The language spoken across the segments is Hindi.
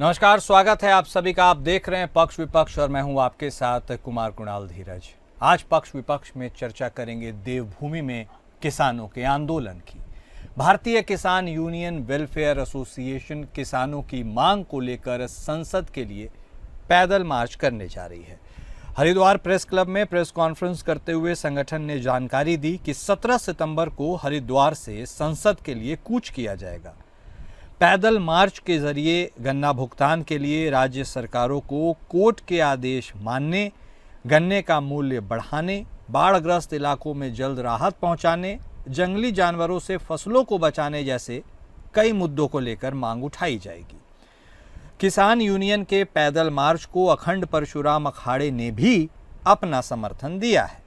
नमस्कार, स्वागत है आप सभी का। आप देख रहे हैं पक्ष विपक्ष और मैं हूं आपके साथ कुमार कुणाल धीरज। आज पक्ष विपक्ष में चर्चा करेंगे देवभूमि में किसानों के आंदोलन की। भारतीय किसान यूनियन वेलफेयर एसोसिएशन किसानों की मांग को लेकर संसद के लिए पैदल मार्च करने जा रही है। हरिद्वार प्रेस क्लब में प्रेस कॉन्फ्रेंस करते हुए संगठन ने जानकारी दी कि 17 सितंबर को हरिद्वार से संसद के लिए कूच किया जाएगा। पैदल मार्च के जरिए गन्ना भुगतान के लिए राज्य सरकारों को कोर्ट के आदेश मानने, गन्ने का मूल्य बढ़ाने, बाढ़ग्रस्त इलाकों में जल्द राहत पहुंचाने, जंगली जानवरों से फसलों को बचाने जैसे कई मुद्दों को लेकर मांग उठाई जाएगी। किसान यूनियन के पैदल मार्च को अखंड परशुराम अखाड़े ने भी अपना समर्थन दिया है।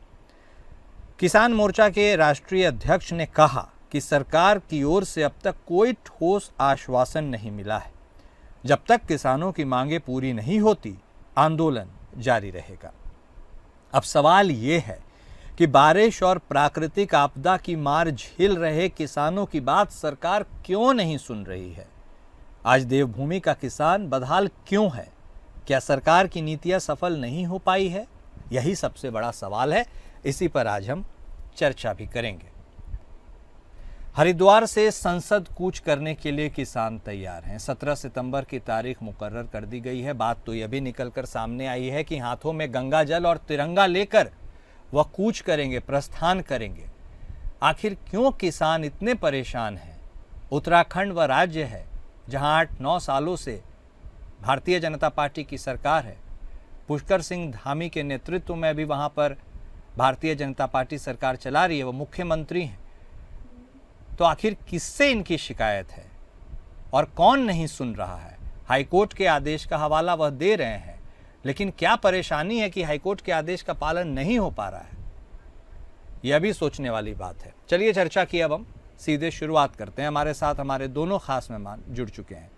किसान मोर्चा के राष्ट्रीय अध्यक्ष ने कहा कि सरकार की ओर से अब तक कोई ठोस आश्वासन नहीं मिला है। जब तक किसानों की मांगें पूरी नहीं होती, आंदोलन जारी रहेगा। अब सवाल ये है कि बारिश और प्राकृतिक आपदा की मार झेल रहे किसानों की बात सरकार क्यों नहीं सुन रही है? आज देवभूमि का किसान बदहाल क्यों है? क्या सरकार की नीतियां सफल नहीं हो पाई है? यही सबसे बड़ा सवाल है। इसी पर आज हम चर्चा भी करेंगे। हरिद्वार से संसद कूच करने के लिए किसान तैयार हैं। 17 सितंबर की तारीख मुकर्रर कर दी गई है। बात तो यह भी निकलकर सामने आई है कि हाथों में गंगा जल और तिरंगा लेकर वह कूच करेंगे, प्रस्थान करेंगे। आखिर क्यों किसान इतने परेशान हैं? उत्तराखंड वह राज्य है जहां 8-9 सालों से भारतीय जनता पार्टी की सरकार है। पुष्कर सिंह धामी के नेतृत्व में भी वहां पर भारतीय जनता पार्टी सरकार चला रही है, वो मुख्यमंत्री हैं। तो आखिर किससे इनकी शिकायत है और कौन नहीं सुन रहा है? हाईकोर्ट के आदेश का हवाला वह दे रहे हैं, लेकिन क्या परेशानी है कि हाईकोर्ट के आदेश का पालन नहीं हो पा रहा है? यह भी सोचने वाली बात है। चलिए चर्चा की अब हम सीधे शुरुआत करते हैं। हमारे साथ हमारे दोनों खास मेहमान जुड़ चुके हैं।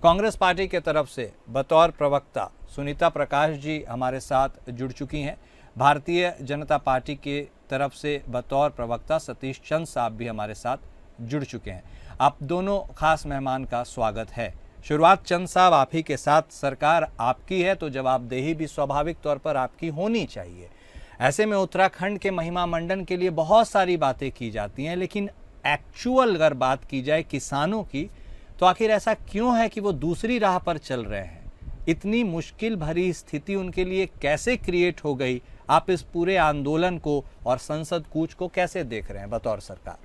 कांग्रेस पार्टी के तरफ से बतौर प्रवक्ता सुनीता प्रकाश जी हमारे साथ जुड़ चुकी हैं। भारतीय जनता पार्टी के तरफ से बतौर प्रवक्ता सतीश चंद साहब भी हमारे साथ जुड़ चुके हैं। आप दोनों खास मेहमान का स्वागत है। शुरुआत चंद साहब आप ही के साथ। सरकार आपकी है तो जवाबदेही भी स्वाभाविक तौर पर आपकी होनी चाहिए। ऐसे में उत्तराखंड के महिमा मंडन के लिए बहुत सारी बातें की जाती हैं, लेकिन एक्चुअल अगर बात की जाए किसानों की, तो आखिर ऐसा क्यों है कि वो दूसरी राह पर चल रहे हैं? इतनी मुश्किल भरी स्थिति उनके लिए कैसे क्रिएट हो गई? आप इस पूरे आंदोलन को और संसद कूच को कैसे देख रहे हैं बतौर सरकार?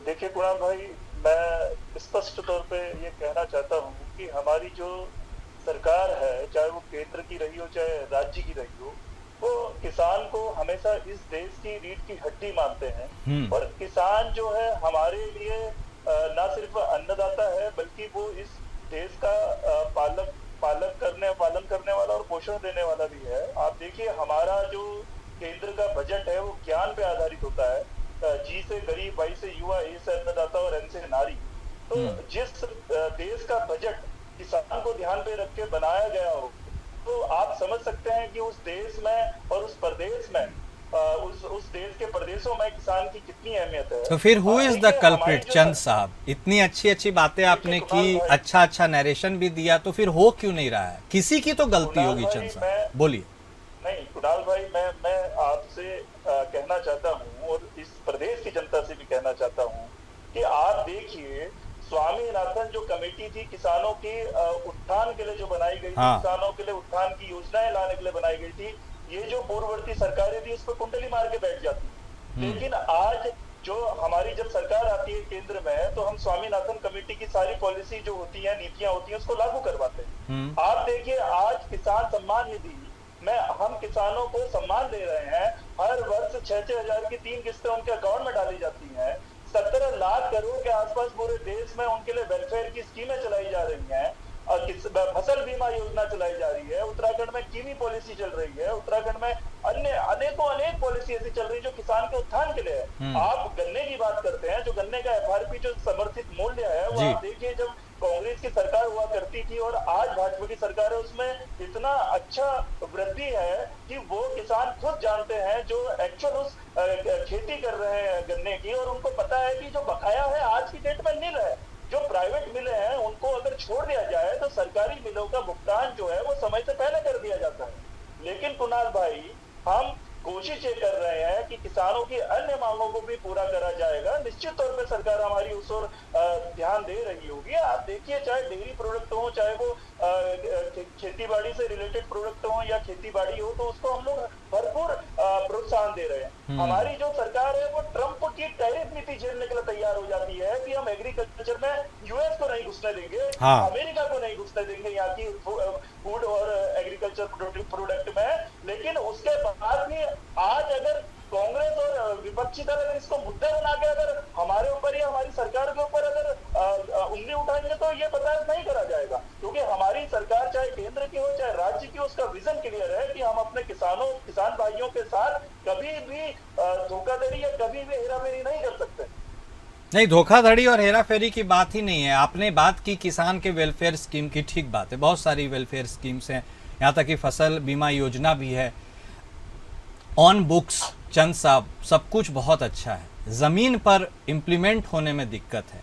देखिए कुणाल भाई, मैं स्पष्ट तौर पे ये कहना चाहता हूँ कि हमारी जो सरकार है, चाहे वो केंद्र की रही हो चाहे राज्य की रही हो, वो किसान को हमेशा इस देश की रीढ़ की हड्डी मानते हैं। और किसान जो है हमारे लिए ना सिर्फ अन्नदाता है, बल्कि वो इस देश का पालन करने वाला और पोषण देने वाला भी है। आप देखिए, हमारा जो केंद्र का बजट है वो ज्ञान पे आधारित होता है। जी से गरीब, वाई से युवा, ए से अन्नदाता और एन से नारी। तो जिस देश का बजट किसान को ध्यान पे रख के बनाया गया हो, तो आप समझ सकते हैं कि उस देश में और उस प्रदेश में, उस देश के प्रदेशों में किसान की कितनी अहमियत है। तो फिर हु इज द कल्प्रिट? चंद साहब, इतनी अच्छी बातें आपने की, अच्छा नरेशन भी दिया, तो फिर हो क्यों नहीं रहा है? किसी की तो गलती होगी। चंद साहब बोलिए। नहीं कुणाल भाई, मैं आपसे कहना चाहता हूँ और इस प्रदेश की जनता से भी कहना चाहता हूँ कि आप देखिए, स्वामीनाथन जो कमेटी थी किसानों के उत्थान के लिए जो बनाई गई थी, किसानों के लिए उत्थान की योजनाएं लाने के लिए बनाई गई थी, ये जो पूर्ववर्ती सरकारें थी इस पर कुंडली मार के बैठ जाती। लेकिन आज जो हमारी जब सरकार आती है केंद्र में, तो हम स्वामीनाथन कमेटी की सारी पॉलिसी जो होती है, नीतियां होती है, उसको लागू करवाते हैं। आप देखिए, आज किसान सम्मान निधि में हम किसानों को सम्मान दे रहे हैं। हर वर्ष 6-6 हजार की 3 किस्तें उनके अकाउंट में डाली जाती हैं। 17 लाख करोड़ के आसपास पूरे देश में उनके लिए वेलफेयर की स्कीमें चलाई जा रही हैं। और फसल बीमा योजना चलाई जा रही है। उत्तराखंड में कीवी पॉलिसी चल रही है। उत्तराखंड में अन्य अनेक पॉलिसी ऐसी चल रही है जो किसान के उत्थान के लिए है। आप गन्ने की बात करते हैं, जो गन्ने का एफआरपी जो समर्थित मूल्य है, वो आप देखिए, जब कांग्रेस की सरकार हुआ करती थी और आज भाजपा की सरकार है, उसमें इतना अच्छा वृद्धि है कि वो किसान खुद जानते हैं जो एक्चुअल उस खेती कर रहे हैं गन्ने की, और उनको पता है कि जो बकाया है आज की डेट में नील है। जो प्राइवेट मिलें हैं उनको अगर छोड़ दिया जाए तो सरकारी मिलों का भुगतान जो है वो समय से पहले कर दिया जाता है। लेकिन कुणाल भाई, हम कोशिश ये कर रहे हैं कि किसानों की अन्य मांगों को भी पूरा करा जाएगा। निश्चित तौर पे सरकार हमारी उस ओर ध्यान दे रही होगी। आप देखिए, चाहे डेयरी प्रोडक्ट हो, चाहे वो खेती बाड़ी से रिलेटेड प्रोडक्ट हो या खेती बाड़ी हो, तो उसको हम लोग भरपूर प्रोत्साहन दे रहे हैं। हमारी जो सरकार है वो ट्रंप की टैरिफ नीति झेलने के लिए तैयार हो जाती है कि हम एग्रीकल्चर में यूएस को नहीं घुसने देंगे, हाँ। अमेरिका को नहीं घुसने देंगे यहाँ की फूड और एग्रीकल्चर प्रोडक्ट में। लेकिन उसके बाद भी आज अगर कांग्रेस और विपक्षी दल अगर इसको मुद्दे बना के अगर हमारे ऊपर या हमारी सरकार के ऊपर अगर उंगली उठाएंगे तो ये बर्दाश्त नहीं करा जाएगा। क्योंकि हमारी सरकार चाहे केंद्र की हो चाहे राज्य की हो, उसका विजन क्लियर है कि हम अपने किसान भाइयों के साथ कभी भी धोखाधड़ी या कभी भी हेराफेरी नहीं कर सकते। नहीं, धोखाधड़ी और हेराफेरी की बात ही नहीं है। आपने बात की किसान के वेलफेयर स्कीम की, ठीक बात है, बहुत सारी वेलफेयर स्कीम्स हैं, यहाँ तक कि फसल बीमा योजना भी है, ऑन बुक्स चंद साहब, सब कुछ बहुत अच्छा है। ज़मीन पर इम्प्लीमेंट होने में दिक्कत है।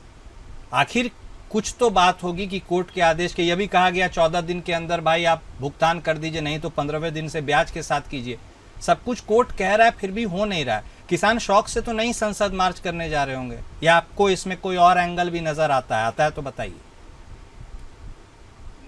आखिर कुछ तो बात होगी कि कोर्ट के आदेश के, यह भी कहा गया 14 दिन के अंदर भाई आप भुगतान कर दीजिए, नहीं तो 15वें दिन से ब्याज के साथ कीजिए। सब कुछ कोर्ट कह रहा है, फिर भी हो नहीं रहा है। किसान शौक से तो नहीं संसद मार्च करने जा रहे होंगे, या आपको इसमें कोई और एंगल भी नजर आता है तो बताइए।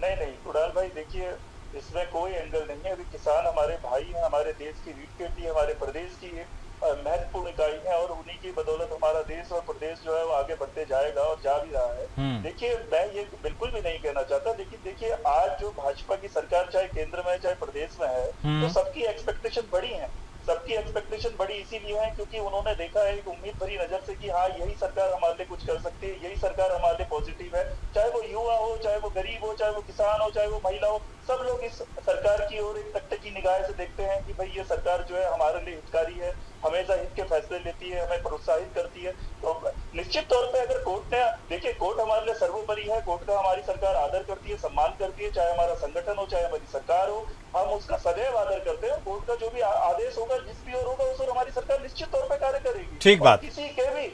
नहीं कुणाल भाई, देखिए, इसमें कोई एंगल नहीं है। अभी किसान हमारे भाई हैं, हमारे देश की रीढ़ की हड्डी है, हमारे प्रदेश की एक महत्वपूर्ण इकाई है, और उन्हीं की बदौलत हमारा देश और प्रदेश जो है वो आगे बढ़ते जाएगा और जा भी रहा है। देखिए, मैं ये बिल्कुल भी नहीं कहना चाहता, लेकिन देखिए, आज जो भाजपा की सरकार चाहे केंद्र में चाहे प्रदेश में है, तो सबकी एक्सपेक्टेशन बड़ी है। सबकी एक्सपेक्टेशन बड़ी इसीलिए है क्योंकि उन्होंने देखा है एक उम्मीद भरी नजर से कि हाँ, यही सरकार हमारे लिए कुछ कर सकती है, यही सरकार हमारे लिए पॉजिटिव है। चाहे वो युवा हो, चाहे वो गरीब हो, चाहे वो किसान हो, चाहे वो महिला हो, सब लोग इस सरकार की ओर एक टकटकी निगाह से देखते हैं कि भाई ये सरकार जो है हमारे लिए हितकारी है, हमेशा हित के फैसले लेती है, हमें प्रोत्साहित करती है। तो निश्चित तौर पे अगर कोर्ट ने, देखिए, कोर्ट हमारे लिए सर्वोपरि है, कोर्ट का हमारी सरकार आदर करती है, सम्मान करती है, चाहे हमारा संगठन हो, चाहे हमारी सरकार हो, हम उसका सदैव आदर करते हैं। कोर्ट का जो भी आदेश होगा, जिस भी ओर होगा, उस ओर हमारी सरकार निश्चित तौर पे कार्य करेगी। ठीक बात। किसी के भी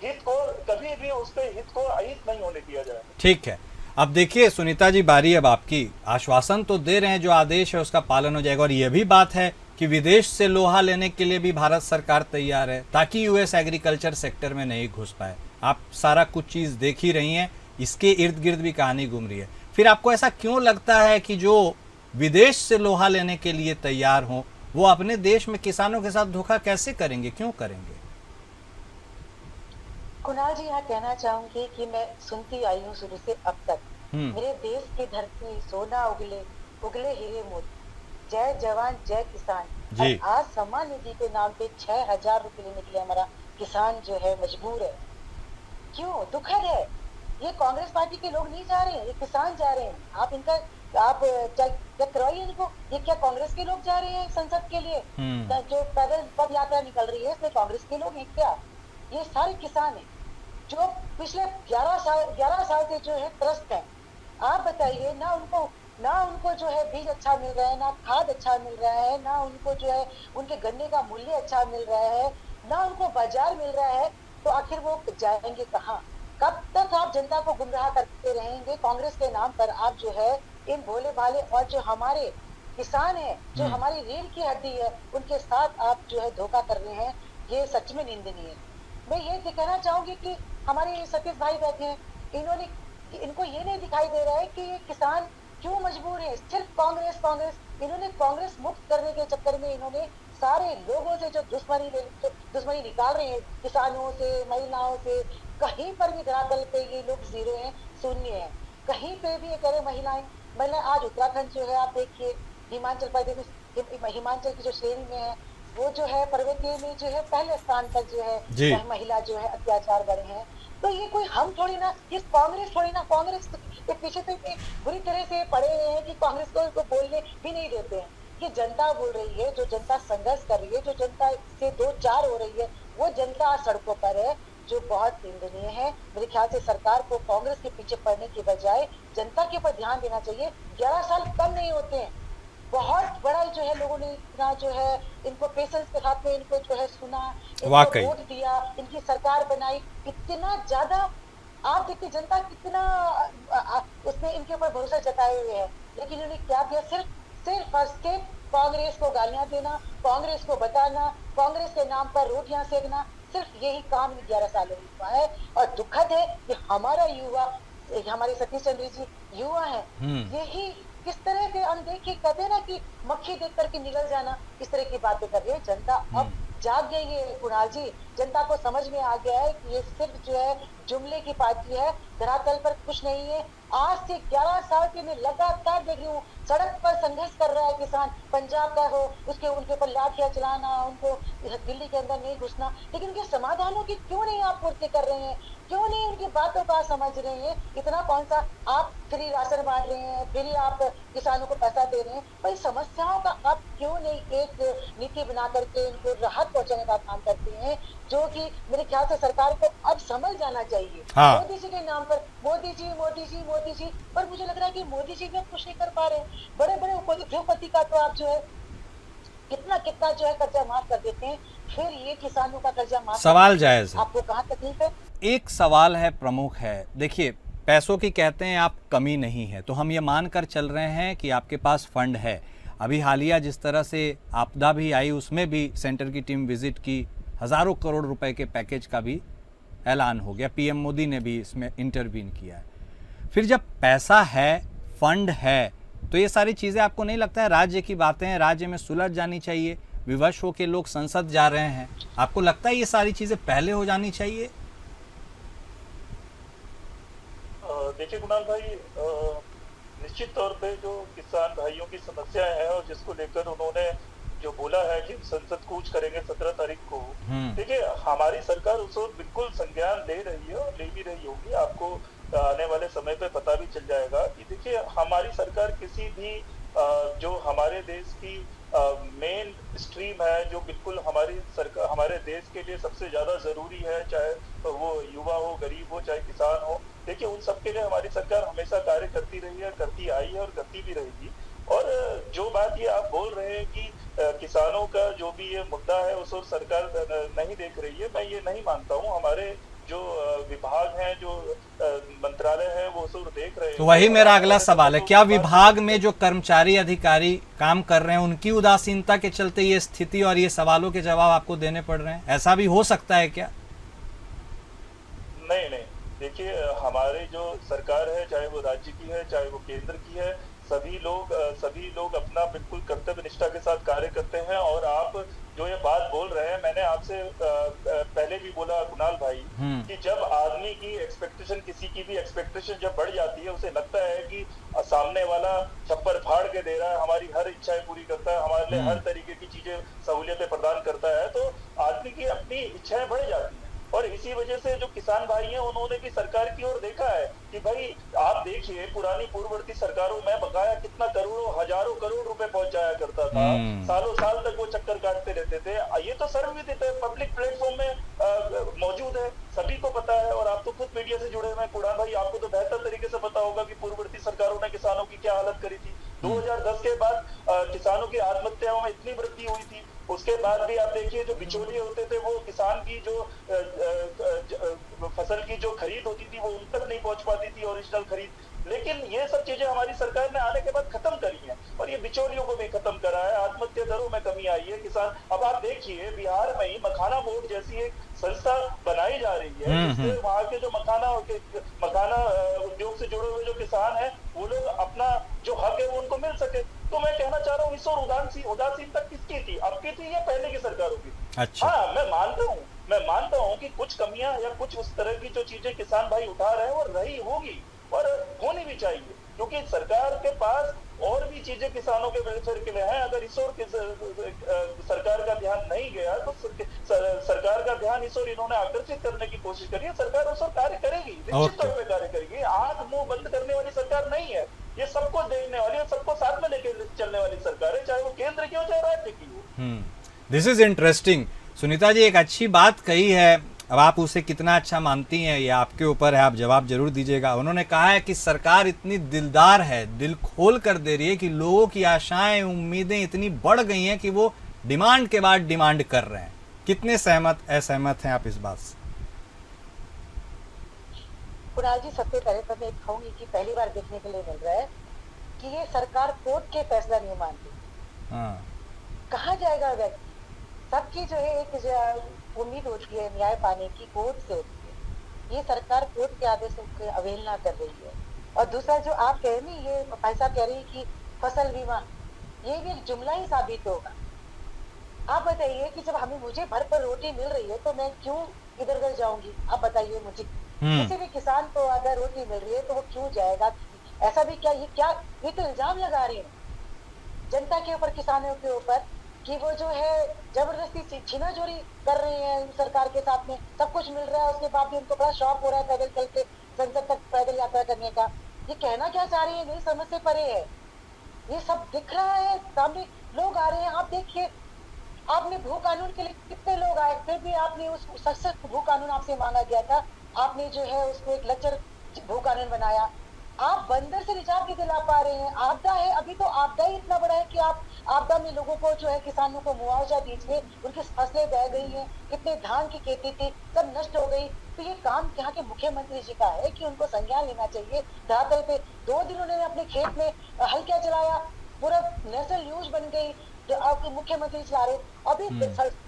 हित को कभी भी उसके हित को अहित नहीं होने दिया जाए। ठीक है, अब देखिए सुनीता जी, बारी अब आपकी। आश्वासन तो दे रहे हैं जो आदेश है उसका पालन हो जाएगा, और यह भी बात है कि विदेश से लोहा लेने के लिए भी भारत सरकार तैयार है ताकि यूएस एग्रीकल्चर सेक्टर में नहीं घुस पाए। आप सारा कुछ चीज़ देख ही रही हैं, इसके इर्द गिर्द भी कहानी घूम रही है। फिर आपको ऐसा क्यों लगता है कि जो विदेश से लोहा लेने के लिए तैयार हों वो अपने देश में किसानों के साथ धोखा कैसे करेंगे, क्यों करेंगे? कुणाल जी, यहाँ कहना चाहूंगी कि मैं सुनती आई हूँ शुरू से अब तक, मेरे देश की धरती सोना उगले उगले हीरे मोती, जय जवान जय किसान। जी। और आज सम्मान निधि के नाम पे 6,000 रुपए लेने के लिए हमारा किसान जो है मजबूर है। क्यों? दुखद है। ये कांग्रेस पार्टी के लोग नहीं जा रहे हैं, ये किसान जा रहे हैं। आप इनका चेक करवाइए इनको। ये क्या कांग्रेस के लोग जा रहे हैं संसद के लिए? जो पैदल पद यात्रा निकल रही है इसमें कांग्रेस के लोग हैं क्या? ये सारे किसान हैं जो पिछले 11 साल से जो है त्रस्त है। आप बताइए, ना उनको जो है बीज अच्छा मिल रहा है, ना खाद अच्छा मिल रहा है, ना उनको जो है उनके गन्ने का मूल्य अच्छा मिल रहा है, ना उनको बाजार मिल रहा है। तो आखिर वो जाएंगे कहाँ? कब तक आप जनता को गुमराह करते रहेंगे कांग्रेस के नाम पर? आप जो है इन भोले भाले और जो हमारे किसान है, जो हमारी रीढ़ की हड्डी है, उनके साथ आप जो है धोखा कर रहे हैं। ये सच में निंदनीय है। मैं ये कहना चाहूंगी कि हमारे सतीश भाई बैठे हैं, इनको ये नहीं दिखाई दे रहा है कि ये किसान क्यों मजबूर है। सिर्फ कांग्रेस इन्होंने कांग्रेस मुक्त करने के चक्कर में इन्होंने सारे लोगों से जो दुश्मनी निकाल रहे हैं, किसानों से, महिलाओं से, कहीं पर भी धरातल पे ये लोग जीरो हैं, शून्य है। कहीं पे भी ये कह रहे महिलाएं आज उत्तराखंड जो है, आप देखिए हिमाचल प्रदेश, हिमाचल की जो श्रेणी में है, वो जो है पर्वतीय में जो है पहले स्थान पर जो है महिला जो है अत्याचार बढ़े हैं। तो ये कोई हम थोड़ी ना, कांग्रेस के पीछे तो बुरी तरह से पड़े हुए हैं कि कांग्रेस को बोलने भी नहीं देते हैं। ये जनता बोल रही है, जो जनता संघर्ष कर रही है, जो जनता से दो चार हो रही है, वो जनता सड़कों पर है, जो बहुत निंदनीय है। मेरे ख्याल से सरकार को कांग्रेस के पीछे पड़ने की बजाय जनता के ऊपर ध्यान देना चाहिए। 11 साल कम नहीं होते हैं। बहुत बड़ा जो है लोगों ने इतना जो है इनको पेशेंस के साथ में इनको जो है सुना, इनको वोट दिया, इनकी सरकार बनाई। इतना ज्यादा आप देखिए जनता कितना उसने इनके ऊपर भरोसा जताए हुए है, लेकिन इन्होंने क्या किया? सिर्फ और सिर्फ कांग्रेस को गालियां देना, कांग्रेस को बताना, कांग्रेस के नाम पर रोटियां सेकना, सिर्फ यही काम इन 11 सालों में हुआ है। और दुखद है कि हमारा युवा, हमारे सतीश चंद्र जी युवा है, यही किस तरह के अनदेखी कहते हैं ना कि मक्खी देख करके निगल जाना, इस तरह की बातें कर रही है जनता। अब जाग गई है कुणाल जी, जनता को समझ में आ गया है कि ये सिर्फ जो है जुमले की पार्टी है, धरातल पर कुछ नहीं है। आज से 11 साल से मैं लगातार देख रही हूँ, सड़क पर संघर्ष कर रहा है किसान, पंजाब का हो, उसके उनके ऊपर लाठियां चलाना, उनको दिल्ली के अंदर नहीं घुसना, लेकिन उनके समाधानों की क्यों नहीं आप पूर्ति कर रहे हैं? क्यों नहीं उनकी बातों का समझ रहे हैं? इतना कौन सा आप फ्री राशन बांट रहे हैं, फ्री आप किसानों को पैसा दे रहे हैं, भाई समस्याओं का आप क्यों नहीं एक नीति बना करके इनको राहत पहुंचाने का काम करते हैं, जो कि मेरे ख्याल से सरकार को अब समझ जाना चाहिए। हाँ। मोदी जी के नाम पर मोदी जी मोदी जी मोदी जी, पर मुझे लग रहा है कि मोदी जी भी अब कुछ नहीं कर पा रहे हैं। बड़े बड़े उद्योगपति का तो आप जो है कितना कितना जो है कर्जा माफ कर देते हैं, फिर ये किसानों का कर्जा माफ सवाल जायज है। आपको कहाँ तकलीफ है? एक सवाल है, प्रमुख है। देखिए, पैसों की कहते हैं आप कमी नहीं है, तो हम ये मानकर चल रहे हैं कि आपके पास फंड है। अभी हालिया जिस तरह से आपदा भी आई, उसमें भी सेंटर की टीम विजिट की, हज़ारों करोड़ रुपए के पैकेज का भी ऐलान हो गया, पीएम मोदी ने भी इसमें इंटरवीन किया है। फिर जब पैसा है, फंड है, तो ये सारी चीज़ें आपको नहीं लगता है राज्य की बातें हैं, राज्य में सुलझ जानी चाहिए? विवश होकर लोग संसद जा रहे हैं, आपको लगता है ये सारी चीज़ें पहले हो जानी चाहिए? देखिए कुणाल भाई, निश्चित तौर पे जो किसान भाइयों की समस्याएं हैं और जिसको लेकर उन्होंने जो बोला है कि संसद कूच करेंगे 17 तारीख को, देखिए हमारी सरकार उस वक्त बिल्कुल संज्ञान ले रही है और ले भी रही होगी। आपको आने वाले समय पे पता भी चल जाएगा कि देखिए हमारी सरकार किसी भी जो हमारे देश की मेन स्ट्रीम है, जो बिल्कुल हमारी सरकार हमारे देश के लिए सबसे ज्यादा जरूरी है, चाहे तो वो युवा हो, गरीब हो, चाहे किसान हो, देखिए उन सबके लिए हमारी सरकार हमेशा कार्य करती रही है, करती आई है और करती भी रहेगी। और जो बात ये आप बोल रहे हैं कि किसानों का जो भी ये मुद्दा है उस ओर सरकार नहीं देख रही है, मैं ये नहीं मानता हूँ। हमारे जो विभाग हैं, जो मंत्रालय है, वो उस ओर देख रहे हैं। तो वही मेरा अगला सवाल है, क्या विभाग में जो कर्मचारी अधिकारी काम कर रहे हैं उनकी उदासीनता के चलते ये स्थिति और ये सवालों के जवाब आपको देने पड़ रहे हैं? ऐसा भी हो सकता है क्या? नहीं, देखिए हमारी जो सरकार है, चाहे वो राज्य की है, चाहे वो केंद्र की है, सभी लोग अपना बिल्कुल कर्तव्य निष्ठा के साथ कार्य करते हैं। और आप जो ये बात बोल रहे हैं, मैंने आपसे पहले भी बोला कुणाल भाई, कि जब आदमी की एक्सपेक्टेशन, किसी की भी एक्सपेक्टेशन जब बढ़ जाती है, उसे लगता है कि सामने वाला छप्पर फाड़ के दे रहा है, हमारी हर इच्छाएं पूरी करता है, हमारे लिए हर तरीके की चीजें सहूलियतें प्रदान करता है, तो आदमी की अपनी इच्छाएं बढ़ जाती है। और इसी वजह से जो किसान भाई हैं, उन्होंने भी सरकार की ओर देखा है कि भाई आप देखिए पुरानी पूर्ववर्ती सरकारों में बकाया कितना करोड़ों, हजारों करोड़ रुपए पहुंचाया करता था, सालों साल तक वो चक्कर काटते रहते थे। ये तो सर्वविदित है, पब्लिक प्लेटफॉर्म में मौजूद है, सभी को पता है। और आप तो खुद मीडिया से जुड़े हुए हैं कुणाल भाई, आपको तो बेहतर तरीके से पता होगा कि पूर्ववर्ती सरकारों ने किसानों की क्या हालत करी थी। 2010 के बाद किसानों की आत्महत्याओं में इतनी वृद्धि हुई थी। उसके बाद भी आप देखिए, जो बिचौलिए होते थे, वो किसान की जो फसल की जो खरीद होती थी, वो उन तक नहीं पहुंच पाती थी, ओरिजिनल खरीद। लेकिन ये सब चीजें हमारी सरकार ने आने के बाद खत्म करी हैं, और ये बिचौलियों को भी खत्म करा है। आत्महत्या दरों में कमी आई है। किसान, अब आप देखिए बिहार में ही मखाना बोर्ड जैसी एक संस्था बनाई जा रही है, जिससे वहाँ के जो मखाना उद्योग से जुड़े हुए जो किसान हैं, वो लोग अपना जो हक है वो उनको मिल सके। तो मैं कहना चाह रहा हूँ, इस और उदासीनता किसकी थी? आपकी थी या पहले की सरकारों की? अच्छा। हाँ, मैं मानता हूँ कि कुछ कमियां या कुछ उस तरह की जो चीजें किसान भाई उठा रहे हैं वो रही होगी और होनी भी चाहिए, क्योंकि सरकार के पास और भी चीजें किसानों के वेलफेयर के लिए हैं। अगर इस ओर सरकार का ध्यान नहीं गया तो सरकार का ध्यान इस ओर इन्होंने आकर्षित करने की कोशिश करी है। सरकार उस ओर कार्य करेगी, निश्चित तौर पर कार्य करेगी। आंख मुंह बंद करने वाली सरकार नहीं है, ये सबको देखने वाली है, सबको साथ में लेके चलने वाली सरकार है, चाहे वो केंद्र की हो चाहे राज्य की हो। This is interesting. Sunita ji एक अच्छी बात कही है, अब आप उसे कितना अच्छा मानती हैं ये आपके ऊपर है, आप जवाब जरूर दीजिएगा। उन्होंने कहा है कि सरकार इतनी दिलदार है, दिल खोल कर दे रही है कि लोगों की आशाएं, उम्मीदें इतनी बढ़ गई हैं कि वो डिमांड के बाद डिमांड कर रहे हैं। कितने सहमत असहमत हैं आप इस बात से? कुणाल जी, सबसे पहले तो मैं कहूंगी कि पहली बार देखने के लिए मिल रहा है कि ये सरकार कोर्ट के फैसला नहीं मानती। हाँ। कहाँ जाएगा व्यक्ति? सबकी जो है एक उम्मीद होती है न्याय पाने की, कोर्ट से होती है। ये सरकार कोर्ट के आदेशों की अवहेलना कर रही है। और दूसरा जो आप कह रही, ये भाई साहब कह रही कि फसल बीमा, ये भी एक जुमला ही साबित होगा। आप बताइए कि जब मुझे भर पर रोटी मिल रही है तो मैं क्यों इधर उधर जाऊंगी? आप बताइए मुझे। किसी भी किसान को अगर रोटी मिल रही है तो वो क्यों जाएगा? ऐसा भी क्या ये तो इल्जाम लगा रहे हैं जनता के ऊपर, किसानों के ऊपर, कि वो जो है जबरदस्ती छीनाझोरी कर रहे हैं सरकार के साथ में। सब कुछ मिल रहा है, उसके बाद भी उनको बड़ा शौक हो रहा है पैदल चल के संसद तक पैदल यात्रा करने का। ये कहना क्या चाह रही है, नहीं समझ से परे है। ये सब दिख रहा है, सामने लोग आ रहे हैं। आप देखिए, आपने भू कानून के लिए कितने लोग आए, फिर भी आपने उस सशक्त भू कानून आपसे मांगा गया था, आपने जो है उसको एक लचर भू कानून बनाया। आप बंदर से निजात नहीं दिला पा रहे हैं। आपदा है, अभी तो आपदा ही इतना बड़ा है कि आप आपदा में लोगों को जो है, किसानों को मुआवजा दीजिए। उनकी फसलें बह गई हैं, कितने धान की खेती थी, सब नष्ट हो गई। तो ये काम यहाँ के मुख्यमंत्री जी का है कि उनको संज्ञान लेना चाहिए। धरातल पे 2 दिन उन्होंने अपने खेत में हल क्या चलाया, पूरा नेशनल न्यूज बन गई जो आपके मुख्यमंत्री चला रहे। अभी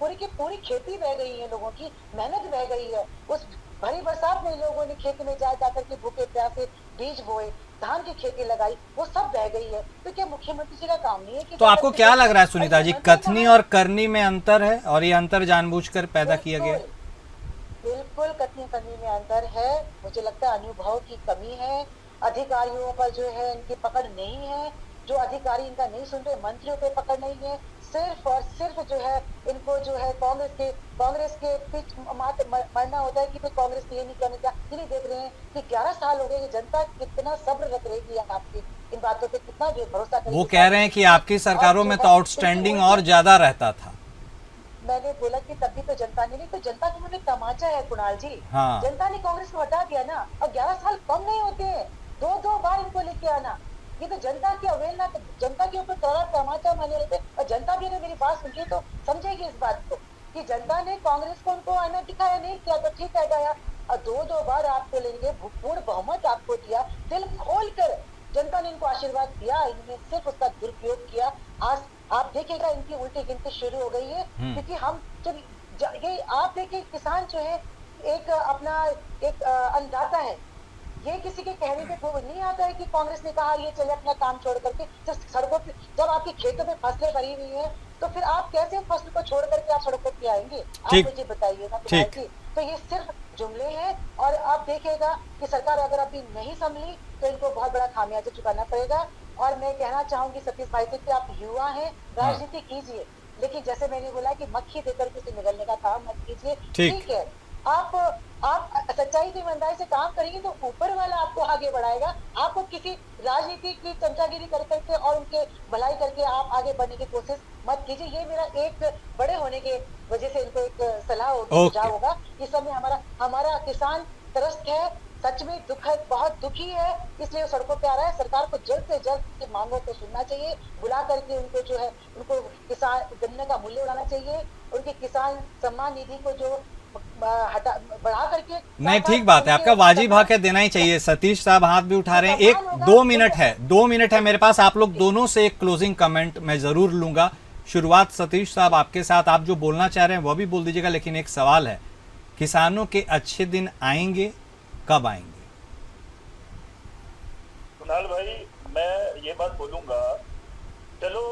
पूरी की पूरी खेती बह गई है, लोगों की मेहनत बह गई है। उस भरी बरसात में लोगों ने खेत में जाकर के भूखे प्यासे बीज बोए, धान की खेती लगाई, वो सब बह गई है। तो क्या मुख्यमंत्री जी का काम नहीं है कि? तो आपको क्या लग रहा है सुनीता जी, कथनी और करनी में अंतर है और ये अंतर जानबूझकर पैदा किया गया? बिल्कुल कथनी करनी में अंतर है। मुझे लगता है अनुभव की कमी है, अधिकारियों पर जो है इनकी पकड़ नहीं है। जो अधिकारी इनका नहीं सुन रहे, मंत्रियों पे पकड़ नहीं है। सिर्फ और सिर्फ जो है इनको जो है कांग्रेस के पीछे मरना होता है कि फिर कांग्रेस ये नहीं करने का। ये नहीं देख रहे हैं कि 11 साल हो गए, जनता कितना सब्र रख रही है आपकी इन बातों पे, कितना भरोसा करेगी। वो कह रहे हैं कि आपकी सरकारों में तो आउटस्टैंडिंग और ज्यादा रहता था। मैंने बोला कि तभी तो जनता ने, नहीं तो जनता के मुंह में तमाचा है कुणाल जी। हाँ। जनता ने कांग्रेस को हटा दिया ना, और 11 साल कम नहीं होते हैं, 2 बार इनको लेके आना। ये तो जनता की अवहेलना, जनता के ऊपर कड़ा तमाचा मारने वाले थे। और जनता भी अगर मेरी बात सुन तो समझेगी इस बात को कि जनता ने कांग्रेस को उनको आईना दिखाया नहीं किया, तो ठीक है गया। और 2 बार आपको लेंगे, पूर्ण बहुमत आपको दिया, दिल खोल कर जनता ने इनको आशीर्वाद दिया, इन्होंने सिर्फ उसका दुरुपयोग किया। आज आप देखिएगा इनकी उल्टी गिनती शुरू हो गई है, क्योंकि हम जब ये आप देखिए, किसान जो है एक अपना एक अन्नदाता है। ये किसी के कहने पे वो नहीं आता है कि कांग्रेस ने कहा ये चले अपना काम छोड़ करके। जब सड़कों पे, जब आपकी खेतों में फसलें भरी हुई हैं, तो फिर आप कैसे फसल को छोड़ करके आप सड़कों पे आएंगे? आप मुझे बताइएगा। तो ये सिर्फ जुमले हैं। और आप देखिएगा कि सरकार अगर अभी नहीं संभली तो इनको बहुत बड़ा खामियाजा चुकाना पड़ेगा। और मैं कहना चाहूंगी सतीश भाई से कि आप युवा हैं, राजनीति कीजिए, लेकिन जैसे मैंने बोला कि मक्खी देकर के निगलने का काम मत कीजिए। ठीक है, आप सच्चाई की ईमानदारी से काम करेंगे तो ऊपर वाला आपको आगे बढ़ाएगा। आपको किसी राजनीति की चमचागिरी कर करके और उनके भलाई करके आप आगे बढ़ने की कोशिश मत कीजिए। ये मेरा एक बड़े होने के वजह से इनको एक सलाह होगी, सुझाव होगा। इस समय हमारा किसान त्रस्त है, सच में दुखद, बहुत दुखी है, इसलिए वो सड़कों पे आ रहा है। सरकार को जल्द से जल्द मांगों को सुनना चाहिए, बुला करके उनको जो है, उनको किसान गन्ने का मूल्य बढ़ाना चाहिए, उनके किसान सम्मान निधि को जो बढ़ा करके। नहीं, ठीक बात है, आपका वाजिब हक है, देना ही चाहिए। सतीश साहब हाथ भी उठा रहे हैं। 2 मिनट है मेरे पास। आप लोग दोनों से एक क्लोजिंग कमेंट मैं जरूर लूंगा। शुरुआत सतीश साहब आपके साथ, आप जो बोलना चाह रहे हैं वो भी बोल दीजिएगा, लेकिन एक सवाल है, किसानों के अच्छे दिन आएंगे, कब आएंगे? कुणाल भाई, मैं ये बात बोलूंगा, चलो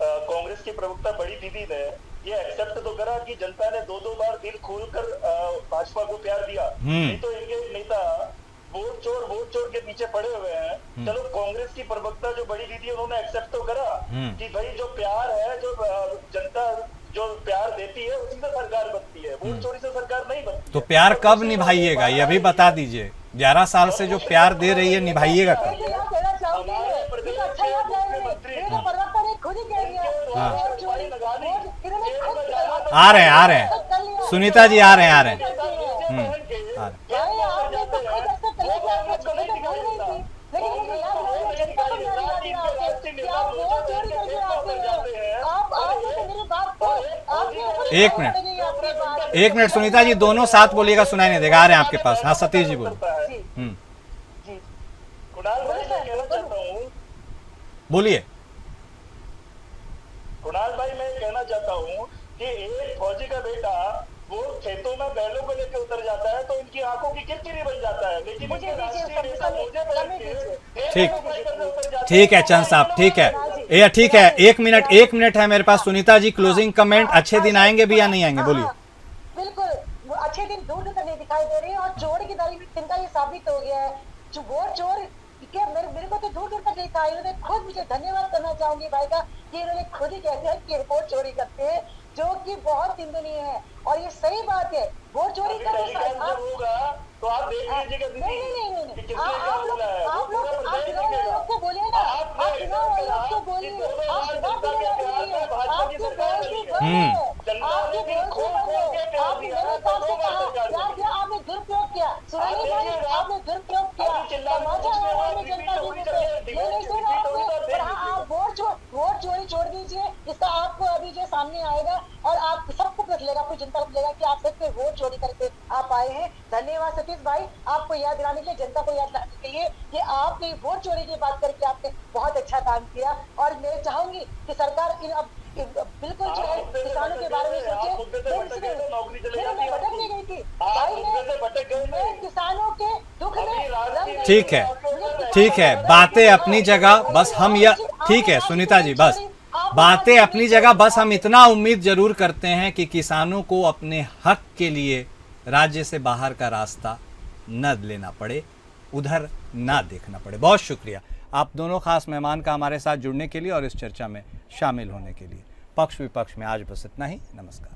कांग्रेस की प्रवक्ता बड़ी दीदी ने ये एक्सेप्ट तो करा कि जनता ने 2 बार दिल खोलकर भाजपा को प्यार दिया। नहीं तो इनके नेता वोट चोर के पीछे पड़े हुए हैं। चलो कांग्रेस की प्रवक्ता जो बड़ी दीदी है उन्होंने एक्सेप्ट तो करा कि भाई जो प्यार है, जो जनता जो प्यार देती है उसी से सरकार बनती है, वोट चोरी से सरकार नहीं बनती। तो प्यार कब निभाइएगा ये भी बता दीजिए। 11 साल से जो प्यार दे रही है, निभाइएगा कब? आ रहे हैं सुनीता जी, आ रहे हैं। एक मिनट सुनीता जी, दोनों साथ बोलिएगा, सुनाई नहीं देगा। आ रहे हैं आपके पास। हाँ सतीश जी बोलो। बोलिए। कुणाल भाई, मैं कहना चाहता हूँ कि एक फौजी का बेटा वो खेतों में बैलों को लेकर उतर जाता है तो इनकी आंखों की किरकिरी बन जाता है, लेकिन मुझे इनके दीजिए, राष्ट्रीय नेता मुझे बैठ के ठीक। उतर जाते हैं। ठीक है चंद साहब, ठीक है, ये ठीक है, एक मिनट है मेरे पास। सुनीता जी, क्लोजिंग कमेंट, अच्छे दिन आएंगे भी या नहीं आएंगे, बोलिए। बिल्कुल, वो अच्छे दिन दूर दूर तक नहीं दिखाई दे रहे हैं, और चोर की दारी में तिनका ये साबित हो गया है। जो वो चोर क्या, मेरे को तो दूर दूर तक नहीं था। इन्होंने खुद, मुझे धन्यवाद करना चाहूंगी भाई का, कि इन्होंने खुद ही कह दिया कि रिपोर्ट चोरी करते हैं, जो कि बहुत निंदनीय है। और ये सही बात है, वोट चोरी कर होगा तो आप देख लीजिएगा दीदी कि किसने क्या बोला है। आप लोग आयोग को बोलिए ना, आप चुनाव आयोग को बोलिए, आप चुनाव बोलिए, आपके बोल से बंद है, आपके बोल से बंद है। आपने मेरे साथ से कहा यार, आपने दुरुपयोग किया, सुना नहीं भाई, आपने दुरुपयोग किया, समाचार में जनता टीवी पे ये नहीं सुना आपने। पर हाँ, आप वोट चोरी छोड़ दीजिए, इसका आपको अभी जो सामने आएगा और आप सबको पता चलेगा, आपको जनता को पता चलेगा कि आप सबके वोट चोरी करके आप आए हैं। धन्यवाद सतीश भाई, आपको याद दिलाने के लिए, जनता को याद दिलाने के लिए कि आपने वोट चोरी की बात करके आपने बहुत अच्छा काम किया। और मैं चाहूंगी कि सरकार बिल्कुल जो है किसानों के बारे में सोचे। मैं भटक नहीं गई थी भाई, मैं किसानों के दुख में। ठीक है, बातें अपनी जगह, बस हम यह, ठीक है सुनीता जी, बस बातें अपनी जगह, बस हम इतना उम्मीद जरूर करते हैं कि किसानों को अपने हक के लिए राज्य से बाहर का रास्ता न लेना पड़े, उधर ना देखना पड़े। बहुत शुक्रिया आप दोनों खास मेहमान का हमारे साथ जुड़ने के लिए और इस चर्चा में शामिल होने के लिए। पक्ष विपक्ष में आज बस इतना ही। नमस्कार।